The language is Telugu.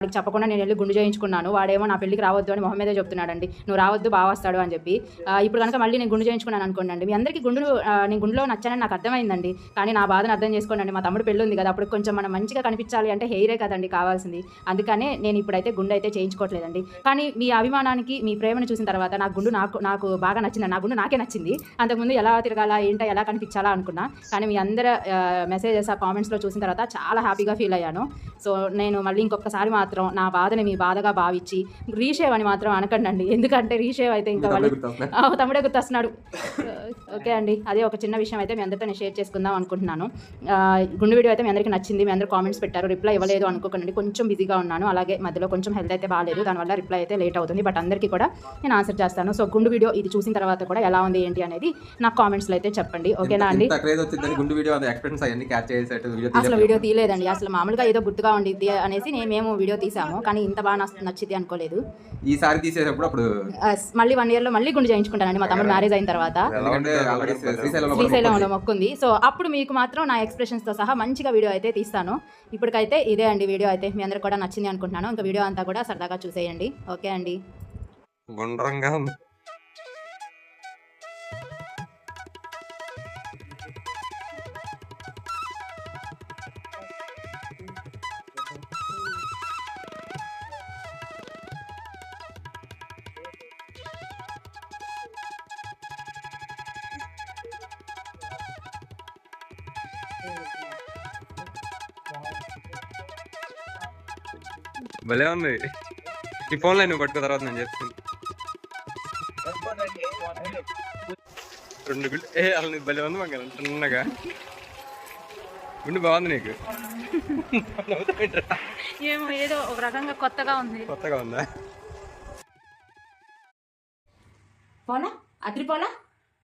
వాడికి చెప్పకుండా నేను వెళ్ళి గుండు చేయించుకున్నాను. వాడేమో నా పెళ్ళికి రావద్దు అని మొహం మీదే చెప్తున్నాడండి. నువ్వు రావద్దు బావ వస్తాడు అని చెప్పి. ఇప్పుడు కనుక మళ్ళీ నేను గుండు చేయించుకున్నాను అనుకోండి, మీ అందరికీ నేను గుండులో నచ్చానని నాకు అర్థమైందండి. కానీ నా బాధను అర్థం చేసుకోండి. మా తమ్ముడు పెళ్ళి ఉంది కదా, అప్పుడు కొంచెం మనం మంచిగా కనిపించాలి అంటే హెయిరే కదండి కావాల్సింది. అందుకనే నేను ఇప్పుడైతే గుండు అయితే చేయించుకోవట్లేదండి. కానీ మీ అభిమానానికి, మీ ప్రేమను చూసిన తర్వాత నా గుండు నాకు బాగా నచ్చింది. నా గుండు నాకే నచ్చింది. అంతకుముందు ఎలా తిరగాలా ఏంటో ఎలా కనిపించాలా అనుకున్నా. కానీ మీ అందరి మెసేజెస్ ఆ కామెంట్స్లో చూసిన తర్వాత చాలా హ్యాపీగా ఫీల్ అయ్యాను. సో నేను మళ్ళీ ఇంకొకసారి మాత్రం నా బాధని మీ బాధగా భావించి రీషేవ్ అని మాత్రం అనకండి. ఎందుకంటే రీషేవ్ అయితే ఇంకా వాళ్ళు తమ్ముడే గుర్తొస్తున్నాడు. ఓకే అండి, అదే ఒక చిన్న విషయం అయితే మీ అందరితో నేను షేర్ చేసుకుందాం అనుకుంటున్నాను. గుండు వీడియో అయితే మీ అందరికీ నచ్చింది. మీ అందరూ కామెంట్స్ పెట్టారు, రిప్లై ఇవ్వలేదు అనుకోకండి. కొంచెం బిజీగా ఉన్నాను, అలాగే మధ్యలో కొంచెం హెల్త్ అయితే బాగాలేదు, దానివల్ల రిప్లై అయితే లేట్ అవుతుంది. బట్ అందరికీ కూడా నేను ఆన్సర్ చేస్తాను. సో గుండు వీడియో ఇది చూసిన తర్వాత కూడా ఎలా ఉంది ఏంటి అనేది నాకు కామెంట్స్లో అయితే చెప్పండి. ఓకేనా అండి? అసలు వీడియో తీయలేదండి, అసలు మామూలుగా ఏదో గుర్తుగా ఉండిద్ది అనేసి మేము వీడియో తీసాము. కానీ ఇంత బాగా నచ్చింది అనుకోలేదు. ఈసారి తీసేటప్పుడు అప్పుడు మళ్ళీ 1 year లో మళ్ళీ గుండు చేయించుకుంటానండి మా తమ్ముడు మ్యారేజ్ అయిన తర్వాత. శ్రీశైలంలో మొక్కుంది. సో అప్పుడు మీకు మాత్రం నా ఎక్స్ప్రెషన్స్ తో సహా మంచిగా వీడియో అయితే తీస్తాను. ఇప్పటికైతే ఇదే అండి వీడియో అయితే మీ అందరికి కూడా నచ్చింది అనుకుంటున్నాను. ఇంకా వీడియో అంతా కూడా సరదాగా చూసేయండి. ఓకే అండి. గుండ్రంగా ఉంది. భలే ఉంది. ఈ ఫోన్లో నువ్వు పట్టుకో, తర్వాత నేను చెప్తాను. 2 గుండు అలా భలే ఉంది మంగళం. చిన్నగా గుండు బాగుంది నీకు. ఏమో ఏదో ఒక రకంగా కొత్తగా ఉందా? పోలా అద్రి పోలా